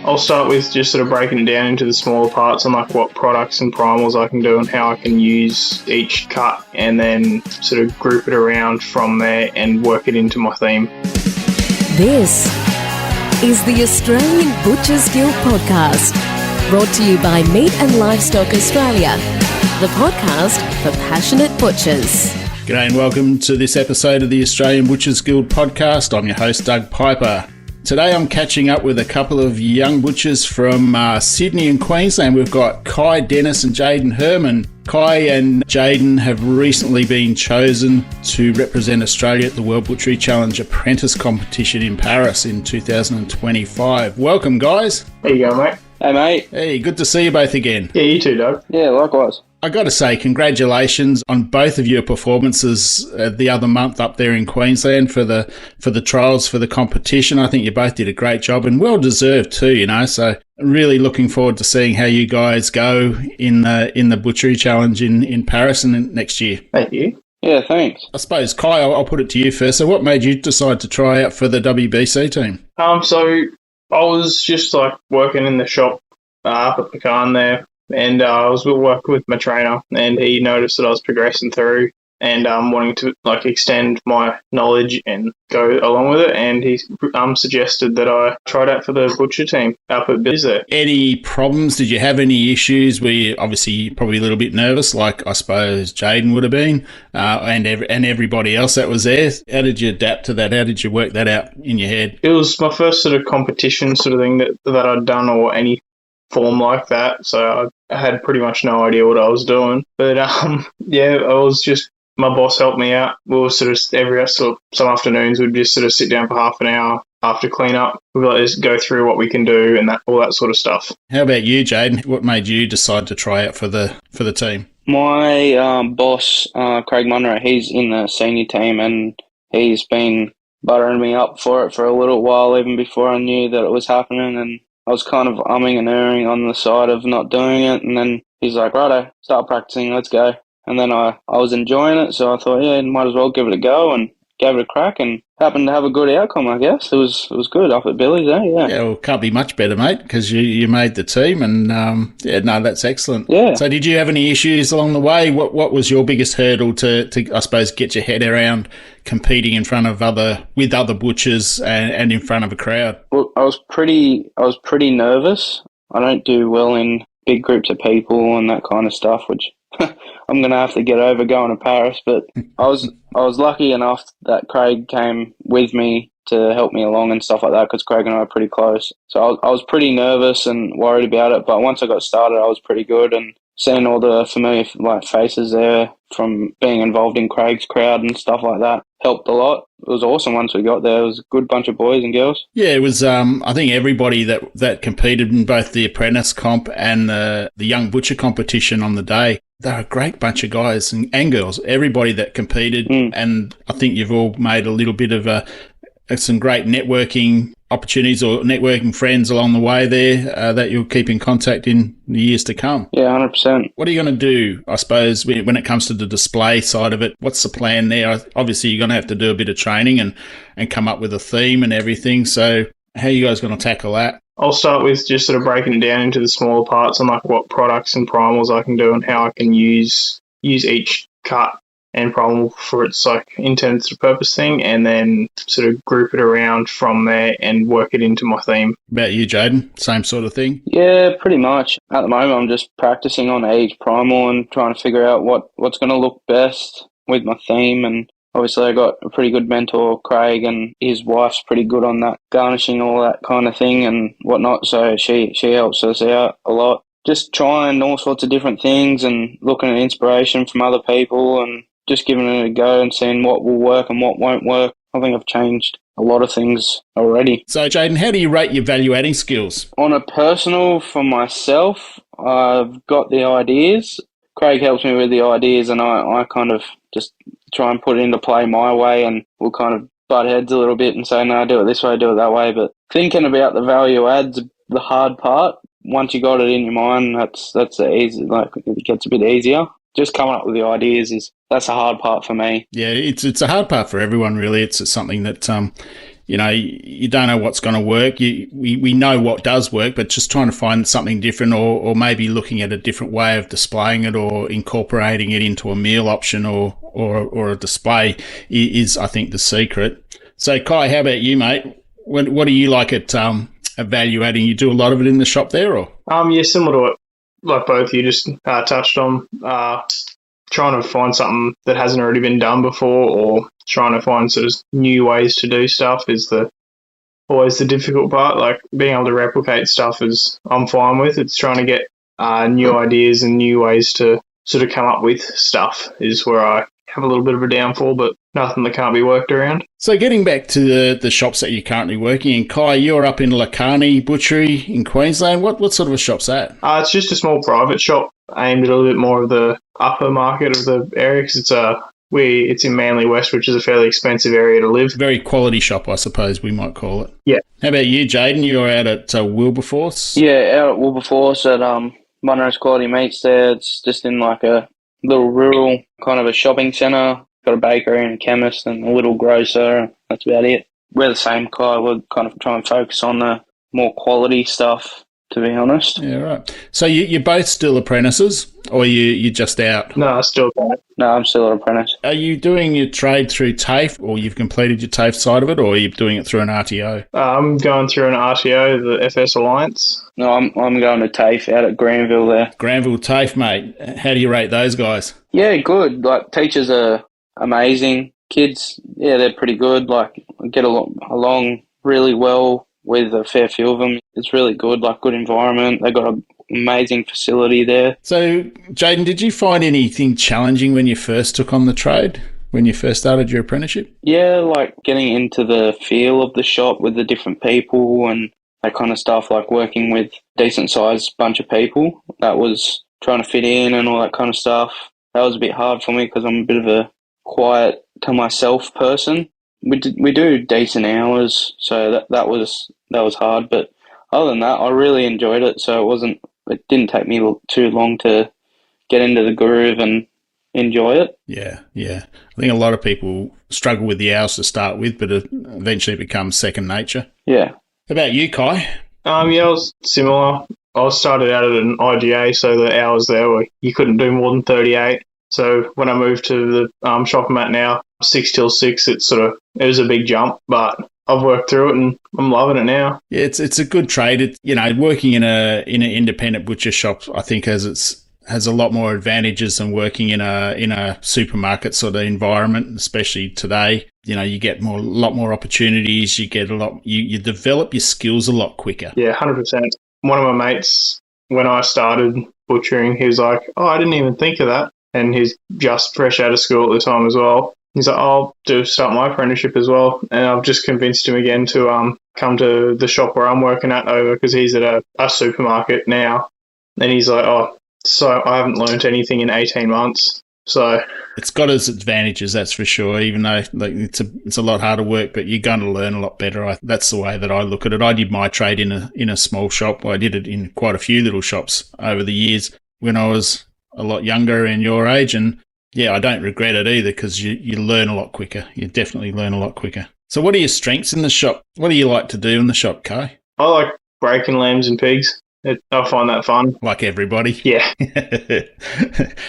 I'll start with just sort of breaking it down into the smaller parts and like what products and primals I can do and how I can use each cut, and then sort of group it around from there and work it into my theme. This is the Australian Butchers Guild podcast, brought to you by Meat and Livestock Australia, the podcast for passionate butchers. G'day and welcome to this episode of the Australian Butchers Guild podcast. I'm your host, Doug Piper. Today I'm catching up with a couple of young butchers from Sydney and Queensland. We've got Kai, Dennis and Jayden Hermon. Kai and Jayden have recently been chosen to represent Australia at the World Butchery Challenge Apprentice Competition in Paris in 2025. Welcome, guys. There you go, mate. Hey, mate. Hey, good to see you both again. Yeah, you too, Doug. Yeah, likewise. I got to say, congratulations on both of your performances the other month up there in Queensland for the trials for the competition. I think you both did a great job and well deserved too, you know. So really looking forward to seeing how you guys go in the Butchery Challenge in Paris and next year. Thank you. Yeah, thanks. I suppose, Kai, I'll put it to you first. So what made you decide to try out for the WBC team? So I was just like working in the shop up at Pecan there. And I was working with my trainer, and he noticed that I was progressing through and wanting to like extend my knowledge and go along with it. And he suggested that I tried out for the butcher team up at Biz there. Any problems? Did you have any issues? Were you obviously probably a little bit nervous, like I suppose Jayden would have been, and everybody else that was there? How did you adapt to that? How did you work that out in your head? It was my first sort of competition sort of thing that I'd done, or any form like that, so I had pretty much no idea what I was doing. But yeah, I was just, my boss helped me out. We were sort of some afternoons we'd just sort of sit down for half an hour after clean up. We'd like just go through what we can do and all that sort of stuff. How about you, Jayden? What made you decide to try out for the team? My boss, Craig Munro, he's in the senior team and he's been buttering me up for it for a little while, even before I knew that it was happening, and I was kind of umming and erring on the side of not doing it, and then he's like, righto, start practicing, let's go. And then I was enjoying it, so I thought, yeah, might as well give it a go, and gave it a crack, and happened to have a good outcome, I guess. It was good up at Billy's, eh? Yeah. Yeah, well, can't be much better, mate, because you made the team, and yeah, no, that's excellent. Yeah. So did you have any issues along the way? What was your biggest hurdle to I suppose, get your head around competing in front of other butchers and in front of a crowd? Well, I was pretty nervous. I don't do well in big groups of people and that kind of stuff, which I'm going to have to get over going to Paris. But I was lucky enough that Craig came with me to help me along and stuff like that, because Craig and I are pretty close. So I was pretty nervous and worried about it. But once I got started, I was pretty good, and seeing all the familiar faces there from being involved in Craig's crowd and stuff like that helped a lot. It was awesome once we got there. It was a good bunch of boys and girls. Yeah, it was, I think everybody that competed in both the apprentice comp and the young butcher competition on the day, they're a great bunch of guys and girls, everybody that competed. And I think you've all made a little bit of some great networking opportunities or networking friends along the way there that you'll keep in contact in the years to come. Yeah, 100%. What are you going to do, I suppose, when it comes to the display side of it? What's the plan there? Obviously, you're going to have to do a bit of training and come up with a theme and everything. So how are you guys going to tackle that? I'll start with just sort of breaking it down into the smaller parts and like what products and primals I can do and how I can use each cut and primal for its like intended purpose thing, and then sort of group it around from there and work it into my theme. About you, Jayden? Same sort of thing? Yeah, pretty much. At the moment, I'm just practicing on each primal and trying to figure out what's going to look best with my theme. And obviously, I got a pretty good mentor, Craig, and his wife's pretty good on that garnishing, all that kind of thing and whatnot. So she helps us out a lot. Just trying all sorts of different things and looking at inspiration from other people and just giving it a go and seeing what will work and what won't work. I think I've changed a lot of things already. So, Jayden, how do you rate your value-adding skills? On a personal, for myself, I've got the ideas. Craig helps me with the ideas, and I kind of just try and put it into play my way, and we'll kind of butt heads a little bit and say, no, do it this way, do it that way. But thinking about the value adds the hard part. Once you got it in your mind, that's the easy, like it gets a bit easier. Just coming up with the ideas that's the hard part for me. Yeah, it's a hard part for everyone, really. It's something that you don't know what's going to work. We know what does work, but just trying to find something different or maybe looking at a different way of displaying it or incorporating it into a meal option or a display is, I think, the secret. So, Kai, how about you, mate? What do you like at evaluating? You do a lot of it in the shop there, or? Yeah, similar to what like both you just touched on. Trying to find something that hasn't already been done before, or trying to find sort of new ways to do stuff is always the difficult part. Like being able to replicate stuff is I'm fine with. It's trying to get new ideas and new ways to sort of come up with stuff is where I have a little bit of a downfall, but nothing that can't be worked around. So getting back to the shops that you're currently working in, Kai, you're up in Lakani Butchery in Queensland. What sort of a shop's that? It's just a small private shop aimed at a little bit more of the upper market of the area because it's in Manly West, which is a fairly expensive area to live. Very quality shop, I suppose we might call it. Yeah. How about you, Jayden? You're out at Wilberforce? Yeah, out at Wilberforce at Munro's Quality Meats there. It's just in like a little rural kind of a shopping centre. Got a bakery and a chemist and a little grocer. That's about it. We're the same, Kai. We're kind of trying to focus on the more quality stuff, to be honest. Yeah, right. So you're both still apprentices, or you're just out? No, I still don't. No, I'm still an apprentice. Are you doing your trade through TAFE, or you've completed your TAFE side of it, or are you doing it through an RTO? I'm going through an RTO, the FS Alliance. No, I'm going to TAFE out at Granville there. Granville TAFE, mate. How do you rate those guys? Yeah, good. Like, teachers are amazing. Kids, yeah, they're pretty good. Like, get along really well with a fair few of them. It's really good, like good environment. They've got an amazing facility there. So, Jayden, did you find anything challenging when you first took on the trade, when you first started your apprenticeship? Yeah, like getting into the feel of the shop with the different people and that kind of stuff, like working with decent sized bunch of people. That was trying to fit in and all that kind of stuff. That was a bit hard for me because I'm a bit of a quiet to myself person. We do decent hours, so that was hard. But other than that, I really enjoyed it. So it didn't take me too long to get into the groove and enjoy it. Yeah. I think a lot of people struggle with the hours to start with, but it eventually becomes second nature. Yeah. How about you, Kai? Yeah, I was similar. I started out at an IGA, so the hours there were you couldn't do more than 38. So when I moved to the shop I'm at now, 6 till 6, it was a big jump, but I've worked through it and I'm loving it now. Yeah, it's a good trade. Working in an independent butcher shop, I think has a lot more advantages than working in a supermarket sort of environment, especially today. You get a lot more opportunities. You get you develop your skills a lot quicker. Yeah, 100%. One of my mates, when I started butchering, he was like, "Oh, I didn't even think of that." And he's just fresh out of school at the time as well. He's like, I'll start my apprenticeship as well. And I've just convinced him again to come to the shop where I'm working at over because he's at a supermarket now. And he's like, so I haven't learnt anything in 18 months. So it's got its advantages, that's for sure, even though it's a lot harder work, but you're going to learn a lot better. That's the way that I look at it. I did my trade in a small shop. I did it in quite a few little shops over the years when I was a lot younger in your age, and yeah, I don't regret it either because you learn a lot quicker. You definitely learn a lot quicker. So what are your strengths in the shop? What do you like to do in the shop, Kai? I like breaking lambs and pigs. I find that fun. Like everybody? Yeah.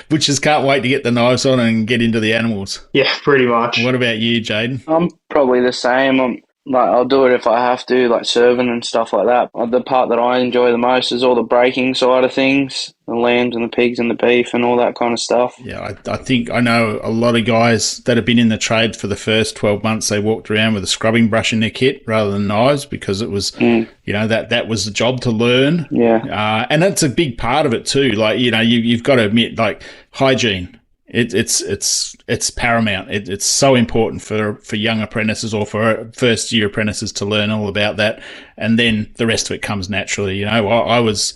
Butchers can't wait to get the knives on and get into the animals. Yeah, pretty much. What about you, Jayden? I'm probably the same. I'll do it if I have to, like serving and stuff like that. The part that I enjoy the most is all the breaking side of things, the lambs and the pigs and the beef and all that kind of stuff. Yeah, I think I know a lot of guys that have been in the trade for the first 12 months, they walked around with a scrubbing brush in their kit rather than knives because it was, that was the job to learn. Yeah. And that's a big part of it too. Like, you've got to admit, like hygiene. It's paramount. It's so important for young apprentices or for first year apprentices to learn all about that, and then the rest of it comes naturally. I was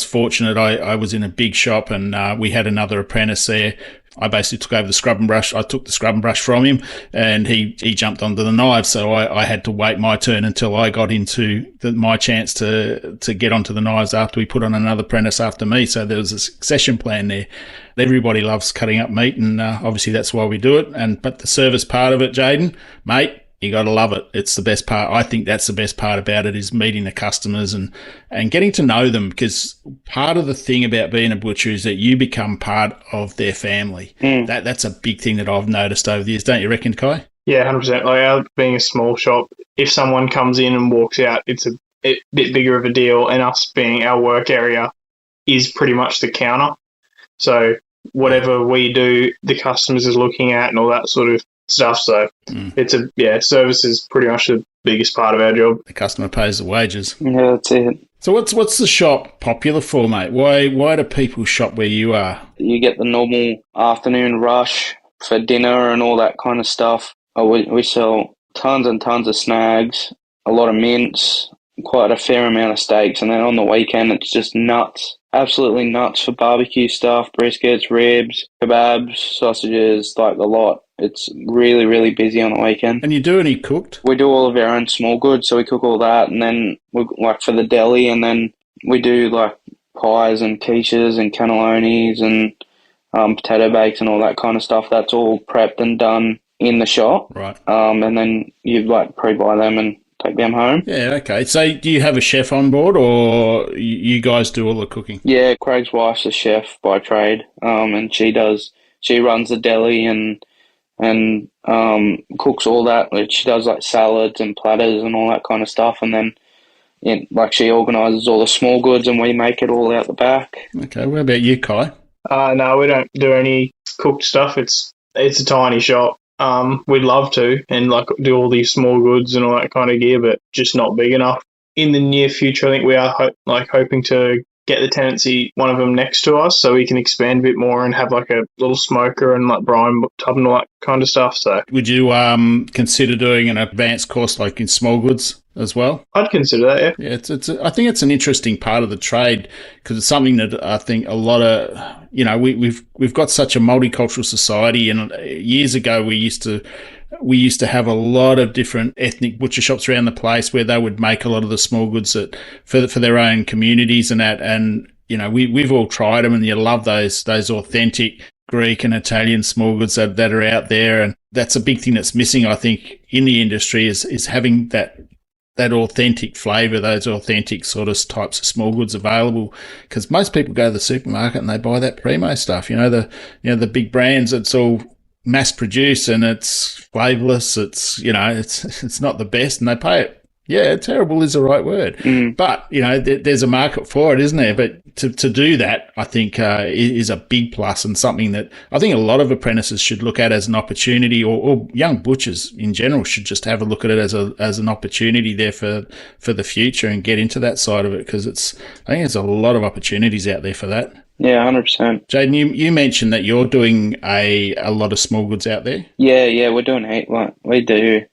fortunate. I was in a big shop and we had another apprentice there. I basically took over the scrubbing brush. I took the scrubbing brush from him and he jumped onto the knives. So I had to wait my turn until I got into my chance to get onto the knives after we put on another apprentice after me. So there was a succession plan there. Everybody loves cutting up meat and obviously that's why we do it. But the service part of it, Jayden, mate, You got to love it. It's the best part. I think that's the best part about it, is meeting the customers and getting to know them, because part of the thing about being a butcher is that you become part of their family. That's a big thing that I've noticed over the years. Don't you reckon, Kai? Yeah, 100%. Like, being a small shop, if someone comes in and walks out, it's a bit bigger of a deal, and us being our work area is pretty much the counter. So whatever we do, the customers is looking at and all that sort of stuff. So service is pretty much the biggest part of our job. The customer pays the wages. Yeah, that's it. So what's the shop popular for, mate? Why do people shop where you are? You get the normal afternoon rush for dinner and all that kind of stuff. We sell tons and tons of snags, a lot of mints, quite a fair amount of steaks, and then on the weekend it's just nuts, absolutely nuts for barbecue stuff, briskets, ribs, kebabs, sausages, like a lot. It's really, really busy on the weekend. And you do any cooked? We do all of our own small goods, so we cook all that, and then we like for the deli, and then we do like pies and quiches and cannellonis and potato bakes and all that kind of stuff. That's all prepped and done in the shop. Right. And then you like pre-buy them and take them home. Yeah, okay. So do you have a chef on board, or you guys do all the cooking? Yeah, Craig's wife's a chef by trade, and she runs the deli and cooks all that. She does like salads and platters and all that kind of stuff, and then she organises all the small goods and we make it all out the back. Okay, what about you, Kai? No, we don't do any cooked stuff. It's a tiny shop. We'd love to and like do all these small goods and all that kind of gear, but just not big enough. In the near future, I think we are hoping to get the tenancy, one of them next to us, so we can expand a bit more and have like a little smoker and like brine tub and all that kind of stuff. So, would you consider doing an advanced course like in small goods as well? I'd consider that. Yeah. I think it's an interesting part of the trade, because it's something that I think a lot of we've got such a multicultural society, and years ago we used to have a lot of different ethnic butcher shops around the place where they would make a lot of the small goods for their own communities and that. And, we've all tried them, and you love those authentic Greek and Italian small goods that are out there. And that's a big thing that's missing, I think, in the industry is having that authentic flavour, those authentic sort of types of small goods available, because most people go to the supermarket and they buy that primo stuff, the big brands. It's all mass produced and it's flavourless. It's not the best, and they pay it. Yeah, terrible is the right word. But, there's a market for it, isn't there? But to do that, I think, is a big plus, and something that I think a lot of apprentices should look at as an opportunity, or young butchers in general should just have a look at it as an opportunity there for the future and get into that side of it, because I think there's a lot of opportunities out there for that. Yeah, 100%. Jayden, you mentioned that you're doing a lot of small goods out there. Yeah, we're doing we do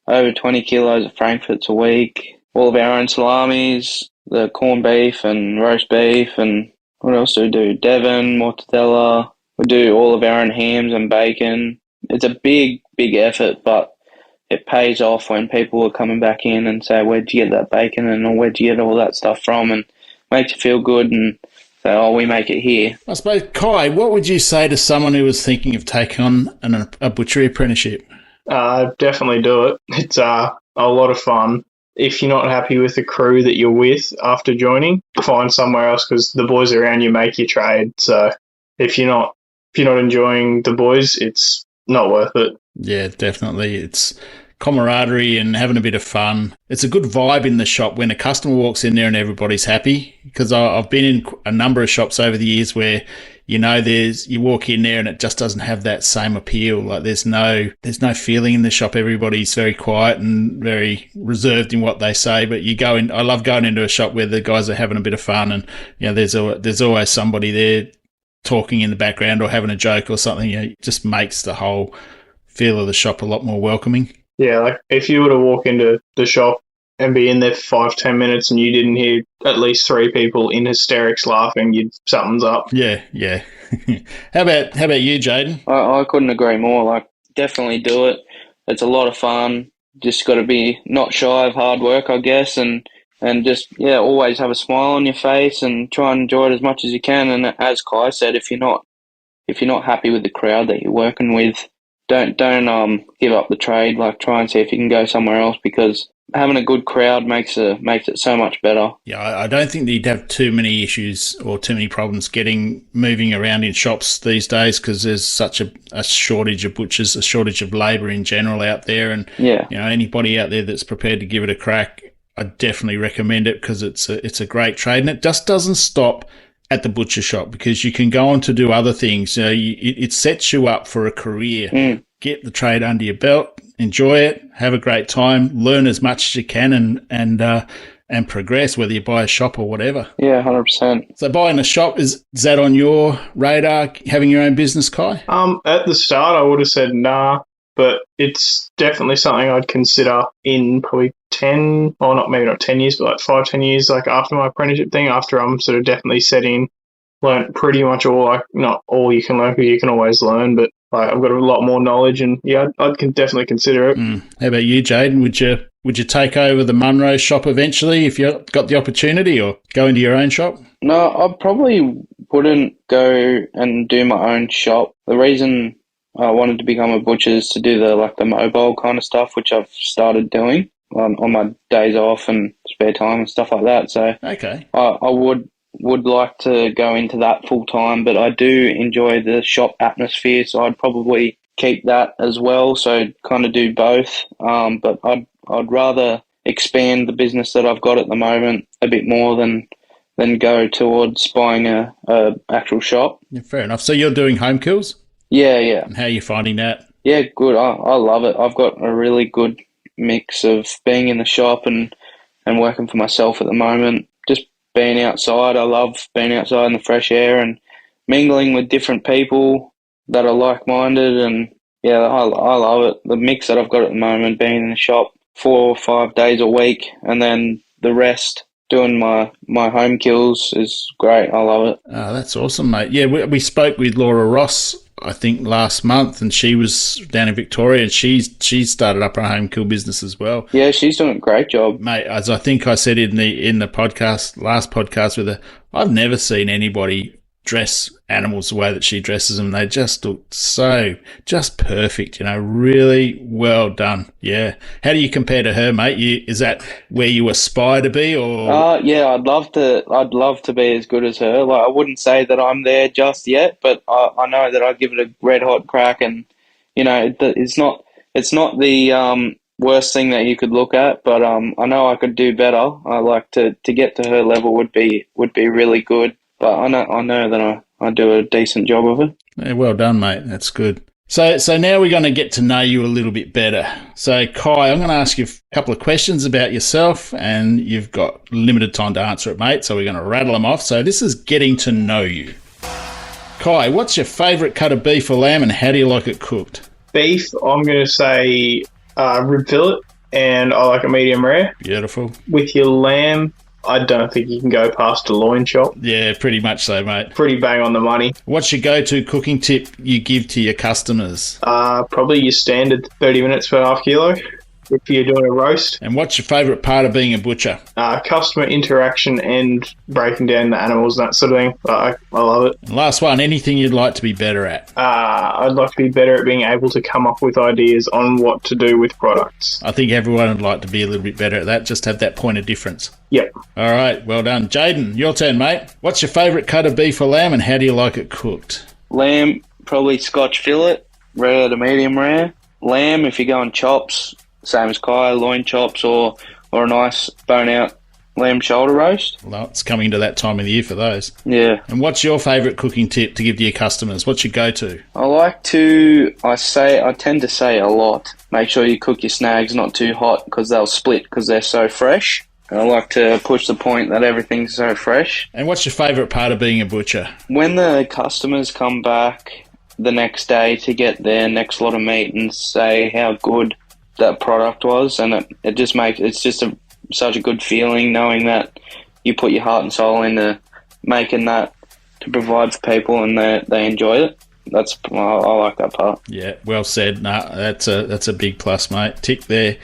over 20 kilos of frankfurts a week, all of our own salamis, the corned beef and roast beef, and what else do we do? Devon, mortadella. We do all of our own hams and bacon. It's a big, big effort, but it pays off when people are coming back in and say, where'd you get that bacon, and where'd you get all that stuff from, and makes you feel good and say, oh, we make it here. I suppose, Kai, what would you say to someone who was thinking of taking on a butchery apprenticeship? Definitely do it. It's a lot of fun. If you're not happy with the crew that you're with after joining, find somewhere else, because the boys around you make your trade. So if you're not enjoying the boys, it's not worth it. Yeah, definitely. It's camaraderie and having a bit of fun. It's a good vibe in the shop when a customer walks in there and everybody's happy, because I've been in a number of shops over the years where you walk in there and it just doesn't have that same appeal. Like there's no feeling in the shop. Everybody's very quiet and very reserved in what they say. But you go in. I love going into a shop where the guys are having a bit of fun, and there's always somebody there talking in the background or having a joke or something. It just makes the whole feel of the shop a lot more welcoming. Yeah, like if you were to walk into the shop and be in there for 5-10 minutes and you didn't hear at least 3 people in hysterics laughing, something's up. Yeah. How about you, Jayden? I couldn't agree more. Like, definitely do it. It's a lot of fun. Just got to be not shy of hard work, I guess, and just always have a smile on your face and try and enjoy it as much as you can. And as Kai said, if you're not happy with the crowd that you're working with, don't give up the trade. Like, try and see if you can go somewhere else, because having a good crowd makes it so much better. Yeah, I don't think that you'd have too many issues or too many problems moving around in shops these days, because there's such a shortage of butchers, a shortage of labour in general out there. And, anybody out there that's prepared to give it a crack, I definitely recommend it, because it's a great trade. And it just doesn't stop at the butcher shop, because you can go on to do other things. It sets you up for a career. Get the trade under your belt, enjoy it, have a great time, learn as much as you can, and progress, whether you buy a shop or whatever. Yeah, 100%. So buying a shop, is that on your radar, having your own business, Kai? At the start, I would have said nah, but it's definitely something I'd consider in probably 10, or maybe not 10 years, but like 5-10 years, like after my apprenticeship thing, after I'm sort of definitely set in, learned pretty much all, like not all you can learn, because you can always learn, but like I've got a lot more knowledge, and yeah, I can definitely consider it. How about you, Jayden? Would you take over the Munro shop eventually if you got the opportunity, or go into your own shop? No, I probably wouldn't go and do my own shop. The reason I wanted to become a butcher is to do the mobile kind of stuff, which I've started doing on my days off and spare time and stuff like that. So okay, I would like to go into that full time, but I do enjoy the shop atmosphere, so I'd probably keep that as well. So kind of do both. But I'd rather expand the business that I've got at the moment a bit more than go towards buying a actual shop. Yeah, fair enough. So you're doing home kills? Yeah. And how are you finding that? Yeah, good. I love it. I've got a really good mix of being in the shop and working for myself at the moment. Just being outside. I love being outside in the fresh air and mingling with different people that are like-minded, and yeah, I love it. The mix that I've got at the moment, being in the shop 4 or 5 days a week, and then the rest doing my home kills, is great. I love it. Oh, that's awesome, mate. Yeah, we spoke with Laura Ross, I think, last month, and she was down in Victoria, and she started up her home kill business as well. Yeah, she's doing a great job, mate. As I think I said in the last podcast with her, I've never seen anybody dress animals the way that she dresses them. They just look just perfect, really well done. Yeah. How do you compare to her, mate? Is that where you aspire to be, or? Yeah, I'd love to be as good as her. Like, I wouldn't say that I'm there just yet, but I know that I'd give it a red hot crack, and it's not the worst thing that you could look at, but I know I could do better. I like to get to her level would be really good. But I know that I do a decent job of it. Yeah, well done, mate. That's good. So now we're going to get to know you a little bit better. So, Kai, I'm going to ask you a couple of questions about yourself, and you've got limited time to answer it, mate. So we're going to rattle them off. So this is getting to know you. Kai, what's your favourite cut of beef or lamb, and how do you like it cooked? Beef, I'm going to say rib fillet, and I like it medium rare. Beautiful. With your lamb, I don't think you can go past a loin chop. Yeah, pretty much so, mate. Pretty bang on the money. What's your go-to cooking tip you give to your customers? Probably your standard 30 minutes per half kilo if you're doing a roast. And what's your favourite part of being a butcher? Customer interaction and breaking down the animals and that sort of thing. I love it. And last one, anything you'd like to be better at? I'd like to be better at being able to come up with ideas on what to do with products. I think everyone would like to be a little bit better at that, just have that point of difference. Yep. All right, well done. Jayden, your turn, mate. What's your favourite cut of beef or lamb, and how do you like it cooked? Lamb, probably Scotch fillet, rare to medium rare. Lamb, if you're going chops, same as Kai, loin chops or a nice bone-out lamb shoulder roast. Well, it's coming to that time of the year for those. Yeah. And what's your favourite cooking tip to give to your customers? What's your go-to? I tend to say a lot. Make sure you cook your snags not too hot, because they'll split because they're so fresh. And I like to push the point that everything's so fresh. And what's your favourite part of being a butcher? When the customers come back the next day to get their next lot of meat and say how good that product was, and it just makes such a good feeling knowing that you put your heart and soul into making that to provide for people, and they enjoy it. I like that part. Yeah, well said. No, that's a big plus, mate. Tick there.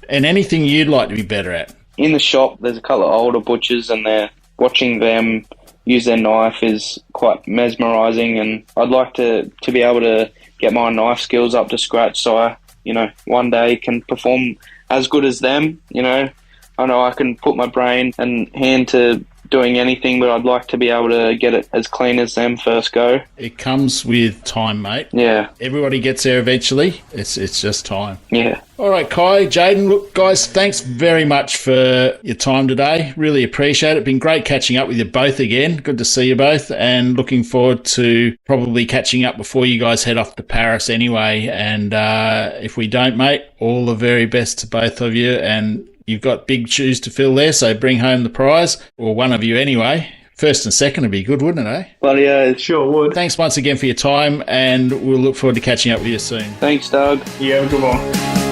And anything you'd like to be better at? In the shop, there's a couple of older butchers, and they're watching them use their knife is quite mesmerising, and I'd like to be able to get my knife skills up to scratch so I, one day can perform as good as them. I know I can put my brain and hand to doing anything, but I'd like to be able to get it as clean as them first go. It comes with time, mate. Yeah. Everybody gets there eventually. It's just time. Yeah. All right, Kai, Jayden, look, guys, thanks very much for your time today. Really appreciate it. Been great catching up with you both again. Good to see you both, and looking forward to probably catching up before you guys head off to Paris anyway. And if we don't, mate, all the very best to both of you. And you've got big shoes to fill there, so bring home the prize, or one of you anyway. First and second would be good, wouldn't it, eh? Well, yeah, It sure would. Thanks once again for your time, and we'll look forward to catching up with you soon. Thanks, Doug. Yeah, good one.